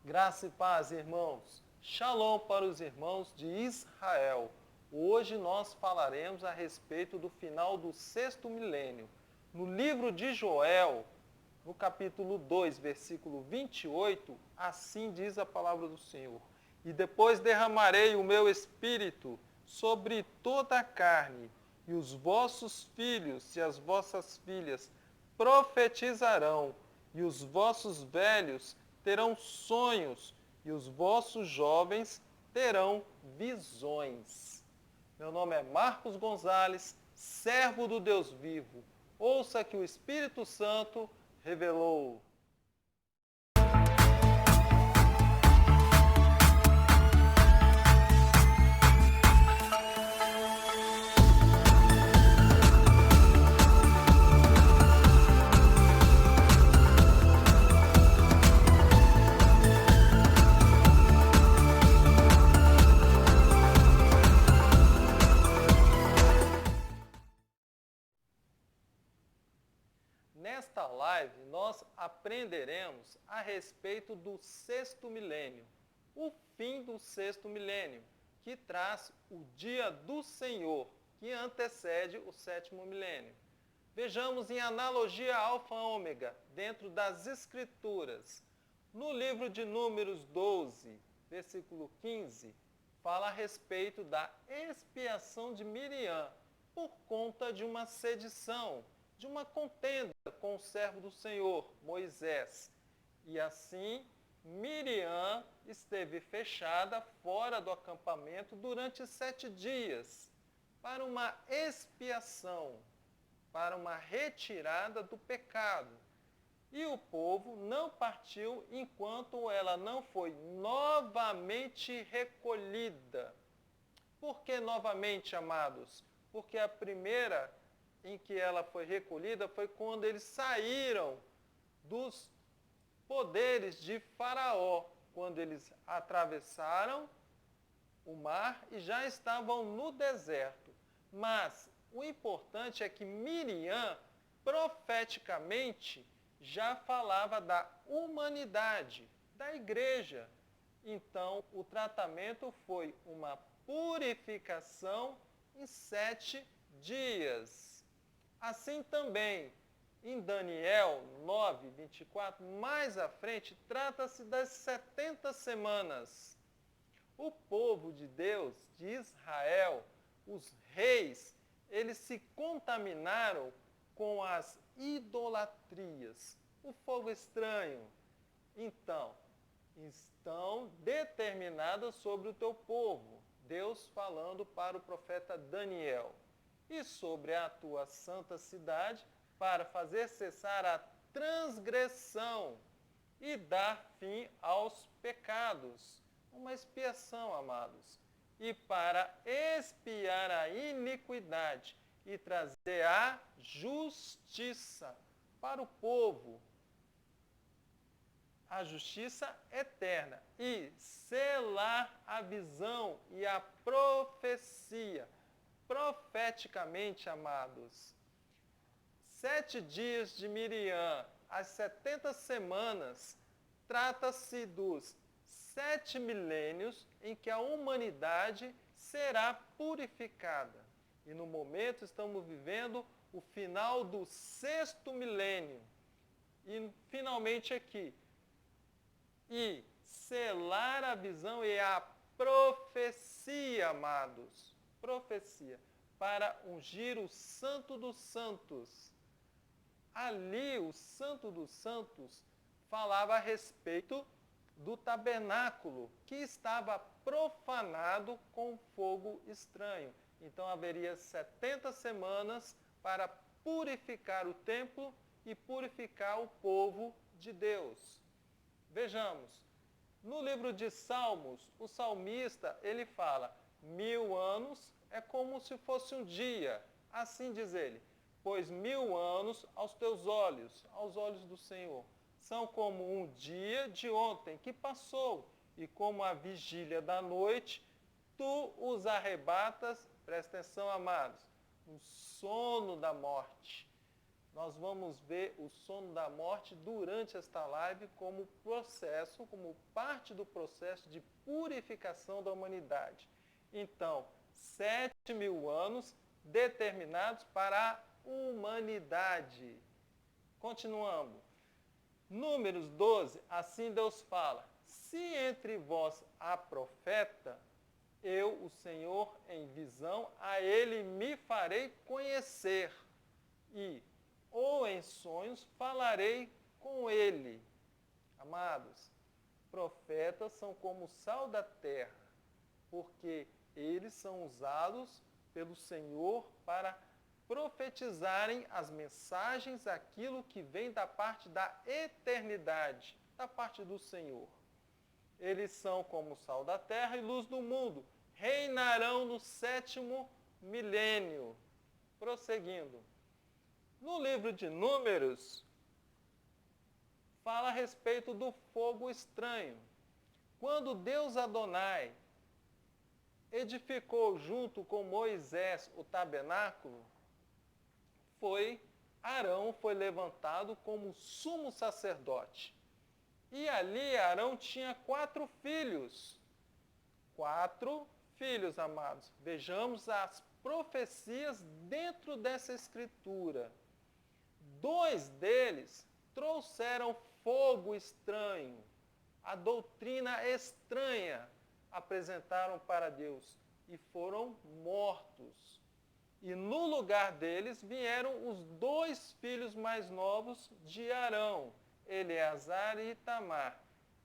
Graça e paz, irmãos. Shalom para os irmãos de Israel. Hoje nós falaremos a respeito do final do sexto milênio. No livro de Joel, no capítulo 2, versículo 28, assim diz a palavra do Senhor. E depois derramarei o meu espírito sobre toda a carne, e os vossos filhos e as vossas filhas profetizarão, e os vossos velhos terão sonhos, e os vossos jovens terão visões. Meu nome é Marcos Gonzalez, servo do Deus vivo. Ouça que o Espírito Santo revelou. Nesta live, nós aprenderemos a respeito do sexto milênio, o fim do sexto milênio, que traz o dia do Senhor, que antecede o sétimo milênio. Vejamos em analogia alfa-ômega, dentro das Escrituras. No livro de Números 12, versículo 15, fala a respeito da expiação de Miriam por conta de uma sedição, de uma contenda com o servo do Senhor, Moisés. E assim, Miriam esteve fechada fora do acampamento durante 7 dias, para uma expiação, para uma retirada do pecado. E o povo não partiu enquanto ela não foi novamente recolhida. Por que novamente, amados? Porque a primeira em que ela foi recolhida foi quando eles saíram dos poderes de Faraó, quando eles atravessaram o mar e já estavam no deserto. Mas o importante é que Miriam, profeticamente, já falava da humanidade, da igreja. Então, o tratamento foi uma purificação em 7 dias. Assim também, em Daniel 9, 24, mais à frente, trata-se das 70 semanas. O povo de Deus, de Israel, os reis, eles se contaminaram com as idolatrias, o fogo estranho. Então, estão determinadas sobre o teu povo, Deus falando para o profeta Daniel, e sobre a tua santa cidade, para fazer cessar a transgressão e dar fim aos pecados. Uma expiação, amados. E para expiar a iniquidade e trazer a justiça para o povo, a justiça eterna, e selar a visão e a profecia. Profeticamente, amados, 7 dias de Miriam, as 70 semanas, trata-se dos 7 milênios em que a humanidade será purificada. E no momento estamos vivendo o final do sexto milênio. E finalmente aqui, e selar a visão e a profecia, amados. Profecia, para ungir o Santo dos Santos. Ali, o Santo dos Santos falava a respeito do tabernáculo, que estava profanado com fogo estranho. Então, haveria 70 semanas para purificar o templo e purificar o povo de Deus. Vejamos, no livro de Salmos, o salmista, ele fala: 1000 anos é como se fosse um dia. Assim diz ele: pois 1000 anos aos teus olhos, aos olhos do Senhor, são como um dia de ontem que passou, e como a vigília da noite, tu os arrebatas, presta atenção, amados, no sono da morte. nós vamos ver o sono da morte durante esta live como processo, como parte do processo de purificação da humanidade. Então, 7.000 anos determinados para a humanidade. Continuando. Números 12, assim Deus fala: se entre vós há profeta, eu, o Senhor, em visão, a ele me farei conhecer, e, ou em sonhos, falarei com ele. Amados, profetas são como o sal da terra, porque eles são usados pelo Senhor para profetizarem as mensagens, aquilo que vem da parte da eternidade, da parte do Senhor. Eles são como o sal da terra e luz do mundo. Reinarão no 7º milênio. Prosseguindo. No livro de Números, fala a respeito do fogo estranho. Quando Deus Adonai edificou junto com Moisés o tabernáculo, Arão foi levantado como sumo sacerdote. E ali Arão tinha 4 filhos. 4 filhos, amados. Vejamos as profecias dentro dessa escritura. 2 deles trouxeram fogo estranho, a doutrina estranha apresentaram para Deus e foram mortos. E no lugar deles vieram os 2 filhos mais novos de Arão, Eleazar e Itamar.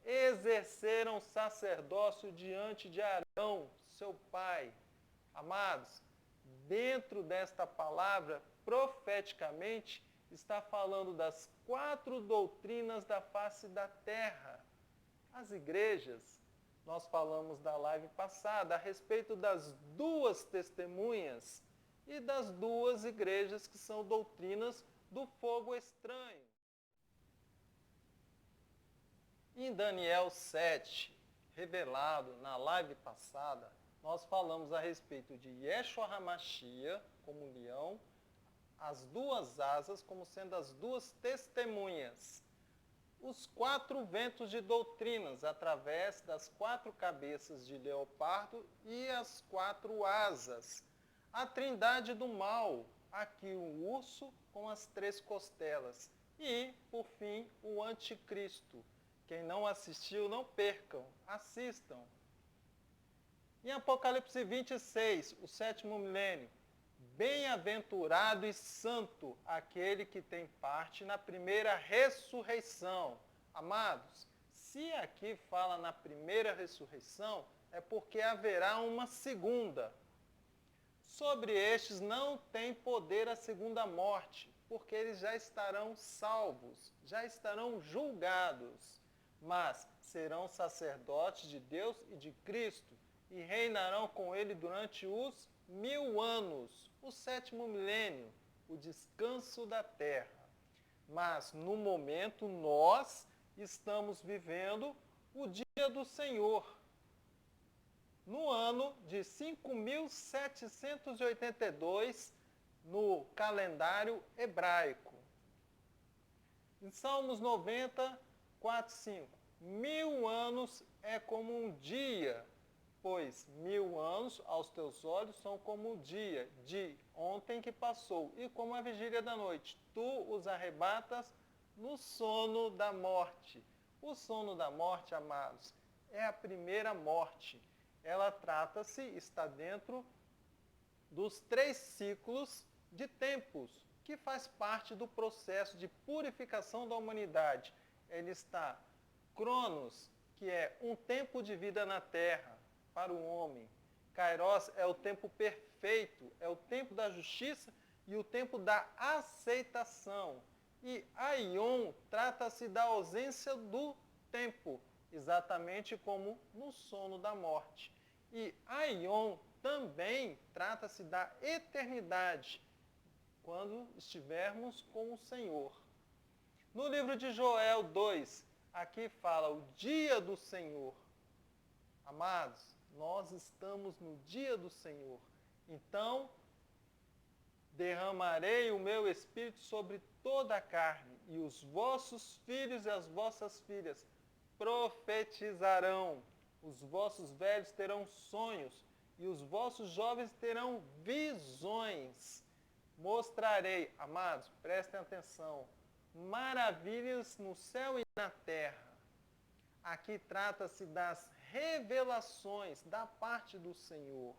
Exerceram sacerdócio diante de Arão, seu pai. Amados, dentro desta palavra, profeticamente, está falando das 4 doutrinas da face da terra. As igrejas, nós falamos da live passada a respeito das 2 testemunhas e das 2 igrejas que são doutrinas do fogo estranho. Em Daniel 7, revelado na live passada, nós falamos a respeito de Yeshua HaMashiach como leão, as 2 asas como sendo as 2 testemunhas, os 4 ventos de doutrinas através das 4 cabeças de leopardo e as 4 asas, a trindade do mal, aqui o urso com as 3 costelas e, por fim, o anticristo. Quem não assistiu, não percam, assistam. Em Apocalipse 26, o 7º milênio, bem-aventurado e santo aquele que tem parte na primeira ressurreição. Amados, se aqui fala na primeira ressurreição, é porque haverá uma segunda. Sobre estes não tem poder a segunda morte, porque eles já estarão salvos, já estarão julgados, mas serão sacerdotes de Deus e de Cristo, e reinarão com ele durante os 1000 anos, o 7º milênio, o descanso da terra. Mas, no momento, nós estamos vivendo o dia do Senhor, no ano de 5.782, no calendário hebraico. Em Salmos 90, 4, 5. 1000 anos é como um dia, pois 1000 anos aos teus olhos são como o dia de ontem que passou, e como a vigília da noite. Tu os arrebatas no sono da morte. O sono da morte, amados, é a primeira morte. Ela trata-se, está dentro dos 3 ciclos de tempos, que faz parte do processo de purificação da humanidade. Ele está Cronos, que é um tempo de vida na terra para o homem. Kairos é o tempo perfeito, é o tempo da justiça e o tempo da aceitação. E Aion trata-se da ausência do tempo, exatamente como no sono da morte. E Aion também trata-se da eternidade, quando estivermos com o Senhor. No livro de Joel 2, aqui fala o dia do Senhor. Amados, nós estamos no dia do Senhor. Então, derramarei o meu Espírito sobre toda a carne, e os vossos filhos e as vossas filhas profetizarão, os vossos velhos terão sonhos, e os vossos jovens terão visões. Mostrarei, amados, prestem atenção, maravilhas no céu e na terra. Aqui trata-se das revelações da parte do Senhor.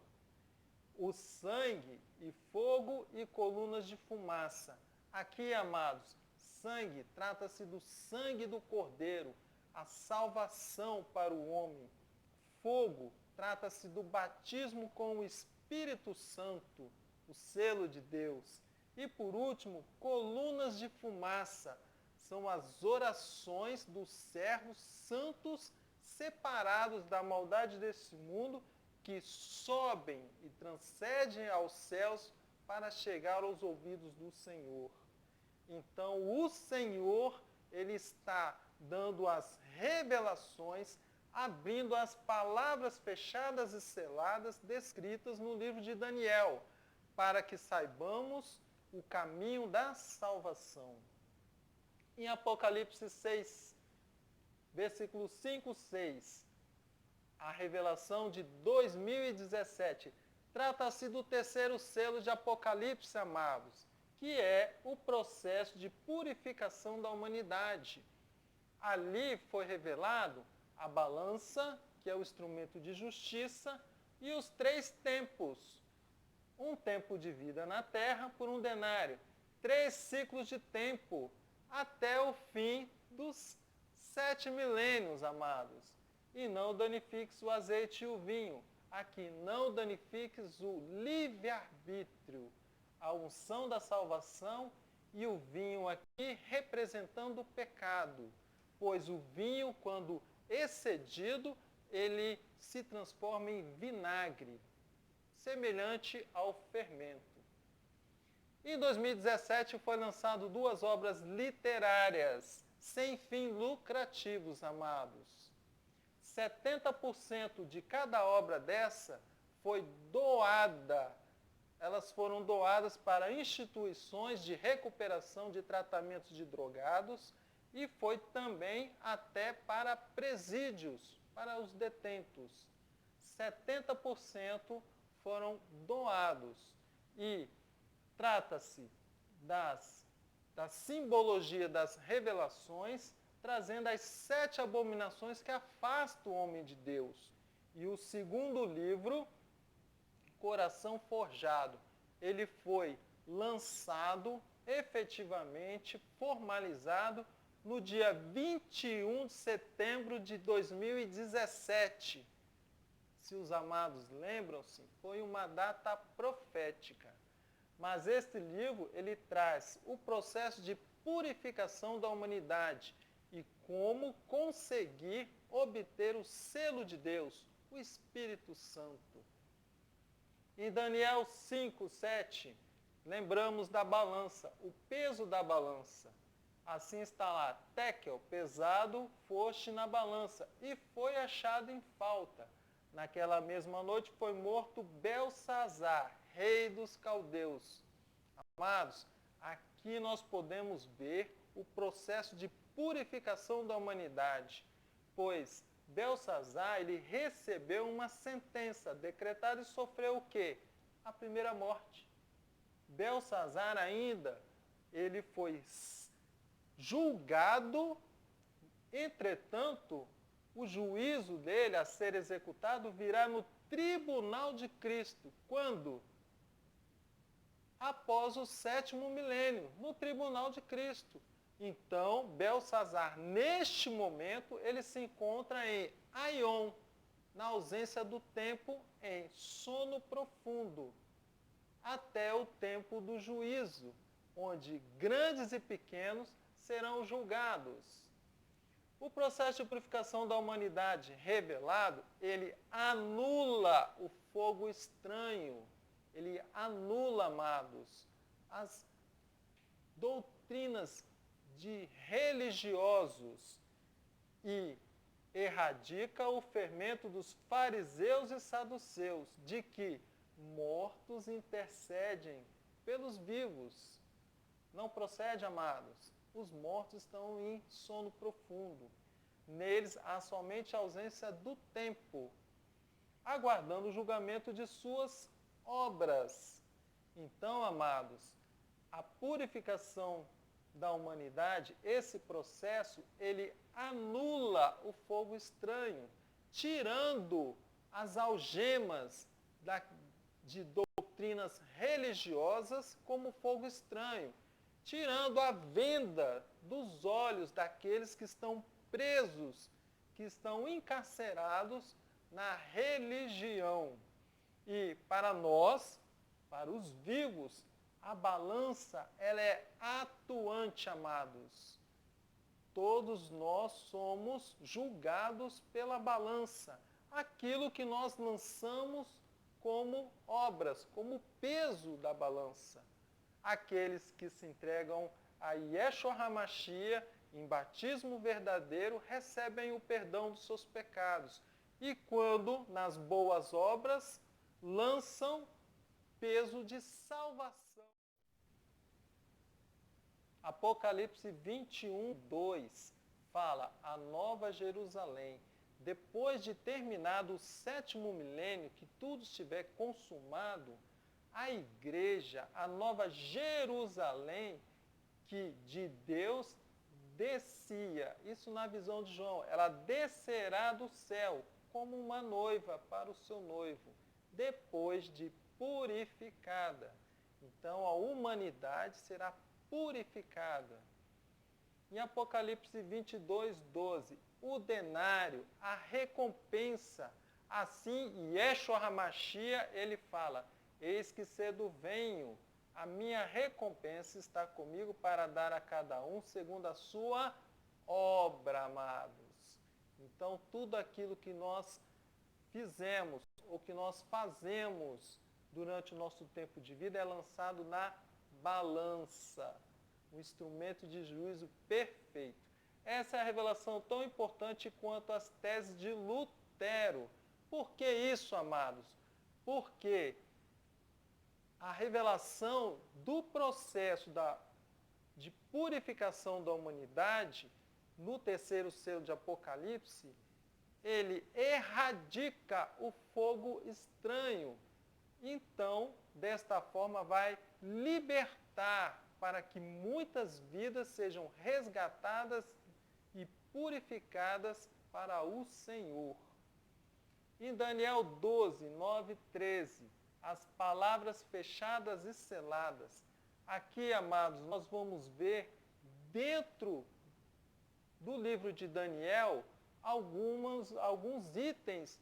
O sangue e fogo e colunas de fumaça. Aqui, amados, sangue trata-se do sangue do Cordeiro, a salvação para o homem. Fogo trata-se do batismo com o Espírito Santo, o selo de Deus. E por último, colunas de fumaça. São as orações dos servos santos separados da maldade desse mundo, que sobem e transcendem aos céus para chegar aos ouvidos do Senhor. Então o Senhor, Ele está dando as revelações, abrindo as palavras fechadas e seladas descritas no livro de Daniel, para que saibamos o caminho da salvação. Em Apocalipse 6, versículos 5 e 6, a revelação de 2017, trata-se do terceiro selo de Apocalipse, amados, que é o processo de purificação da humanidade. Ali foi revelado a balança, que é o instrumento de justiça, e os 3 tempos. Um tempo de vida na terra por um denário. 3 ciclos de tempo até o fim dos 7 milênios, amados. E não danifiques o azeite e o vinho. Aqui, não danifiques o livre-arbítrio, a unção da salvação, e o vinho aqui representando o pecado. Pois o vinho, quando excedido, ele se transforma em vinagre, semelhante ao fermento. Em 2017 foi lançado 2 obras literárias, sem fins lucrativos, amados. 70% de cada obra dessa foi doada. Elas foram doadas para instituições de recuperação de tratamentos de drogados e foi também até para presídios, para os detentos. 70% foram doados. E trata-se da simbologia das revelações, trazendo as 7 abominações que afastam o homem de Deus. E o segundo livro, Coração Forjado, ele foi lançado, efetivamente formalizado, no dia 21 de setembro de 2017. Se os amados lembram-se, foi uma data profética. Mas este livro, ele traz o processo de purificação da humanidade e como conseguir obter o selo de Deus, o Espírito Santo. Em Daniel 5, 7, lembramos da balança, o peso da balança. Assim está lá, tekel, pesado, foste na balança, e foi achado em falta. Naquela mesma noite foi morto Belsazar, rei dos caldeus. Amados, aqui nós podemos ver o processo de purificação da humanidade, pois Belsazar, ele recebeu uma sentença decretada e sofreu o quê? A primeira morte. Belsazar ainda, ele foi julgado, entretanto, o juízo dele a ser executado virá no tribunal de Cristo. Quando? Após o 7º milênio, no tribunal de Cristo. Então, Belsazar, neste momento, ele se encontra em Aion, na ausência do tempo, em sono profundo, até o tempo do juízo, onde grandes e pequenos serão julgados. O processo de purificação da humanidade revelado, ele anula o fogo estranho, ele anula, amados, as doutrinas de religiosos e erradica o fermento dos fariseus e saduceus, de que mortos intercedem pelos vivos. Não procede, amados. Os mortos estão em sono profundo. Neles há somente a ausência do tempo, aguardando o julgamento de suas obras. Então, amados, a purificação da humanidade, esse processo, ele anula o fogo estranho, tirando as algemas de doutrinas religiosas como fogo estranho, tirando a venda dos olhos daqueles que estão presos, que estão encarcerados na religião. E para nós, para os vivos, a balança, ela é atuante, amados. Todos nós somos julgados pela balança. Aquilo que nós lançamos como obras, como peso da balança. Aqueles que se entregam a Yeshua HaMashiach em batismo verdadeiro recebem o perdão dos seus pecados. E quando, nas boas obras, lançam peso de salvação. Apocalipse 21, 2 fala: a nova Jerusalém, depois de terminado o 7º milênio, que tudo estiver consumado, a igreja, a nova Jerusalém, que de Deus descia, isso na visão de João, ela descerá do céu como uma noiva para o seu noivo, depois de purificada. Então a humanidade será purificada. Em Apocalipse 22, 12, o denário, a recompensa, assim Yeshua HaMashiach, ele fala: eis que cedo venho, a minha recompensa está comigo para dar a cada um segundo a sua obra, amados. Então tudo aquilo que nós fizemos ou que nós fazemos durante o nosso tempo de vida é lançado na balança, um instrumento de juízo perfeito. Essa é a revelação tão importante quanto as teses de Lutero. Por que isso, amados? Porque a revelação do processo de purificação da humanidade, no terceiro selo de Apocalipse, ele erradica o fogo estranho. Então, desta forma, vai libertar para que muitas vidas sejam resgatadas e purificadas para o Senhor. Em Daniel 12, 9 e 13, as palavras fechadas e seladas. Aqui, amados, nós vamos ver dentro do livro de Daniel alguns itens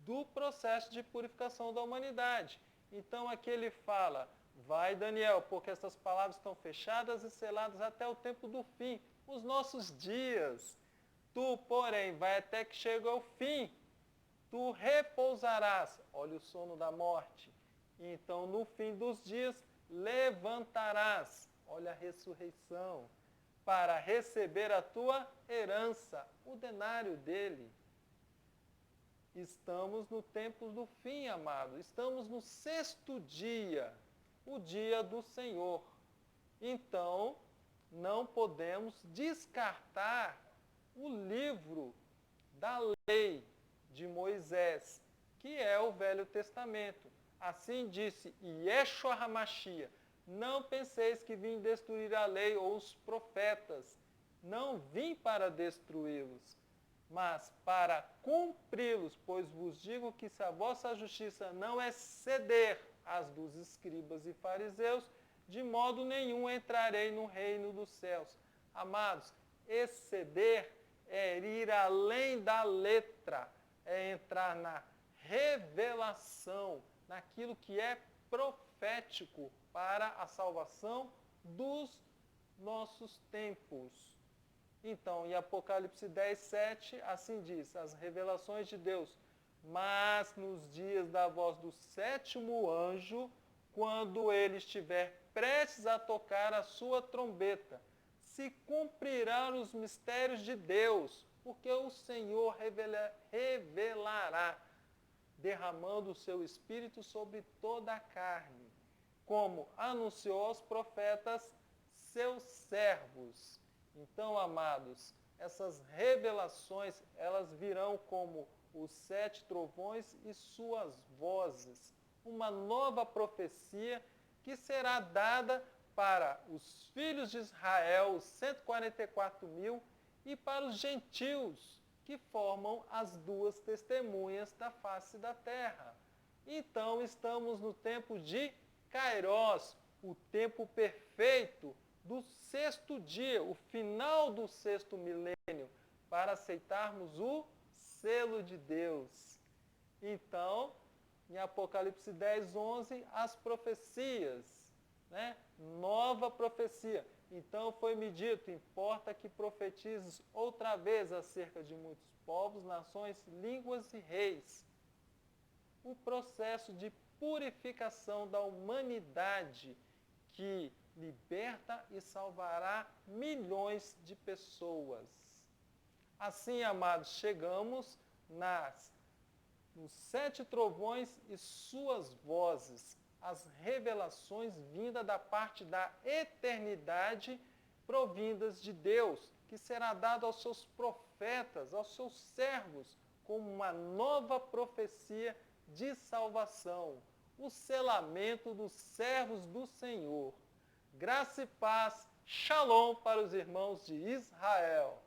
do processo de purificação da humanidade. Então aqui ele fala: vai, Daniel, porque essas palavras estão fechadas e seladas até o tempo do fim, os nossos dias. Tu, porém, vai até que chegue ao fim. Tu repousarás, olha o sono da morte. E então no fim dos dias levantarás, olha a ressurreição, para receber a tua herança, o denário dele. Estamos no tempo do fim, amado. Estamos no 6º dia, o dia do Senhor. Então, não podemos descartar o livro da lei de Moisés, que é o Velho Testamento. Assim disse Yeshua HaMashiach: não penseis que vim destruir a lei ou os profetas. Não vim para destruí-los, mas para cumpri-los, pois vos digo que se a vossa justiça não exceder as dos escribas e fariseus, de modo nenhum entrarei no reino dos céus. Amados, exceder é ir além da letra, é entrar na revelação, naquilo que é profético para a salvação dos nossos tempos. Então, em Apocalipse 10, 7, assim diz: as revelações de Deus. Mas nos dias da voz do 7º anjo, quando ele estiver prestes a tocar a sua trombeta, se cumprirão os mistérios de Deus, porque o Senhor revelará, derramando o seu Espírito sobre toda a carne, como anunciou aos profetas seus servos. Então, amados, essas revelações, elas virão como os 7 trovões e suas vozes. Uma nova profecia que será dada para os filhos de Israel, os 144.000, e para os gentios, que formam as 2 testemunhas da face da terra. Então, estamos no tempo de Kairós, o tempo perfeito do 6º dia, o final do 6º milênio, para aceitarmos o selo de Deus. Então, em Apocalipse 10:11, as profecias, né? Nova profecia. Então foi-me dito, importa que profetizes outra vez acerca de muitos povos, nações, línguas e reis. O processo de purificação da humanidade que liberta e salvará milhões de pessoas. Assim, amados, chegamos nos 7 trovões e suas vozes, as revelações vindas da parte da eternidade, provindas de Deus, que será dado aos seus profetas, aos seus servos, como uma nova profecia de salvação, o selamento dos servos do Senhor. Graça e paz, shalom para os irmãos de Israel.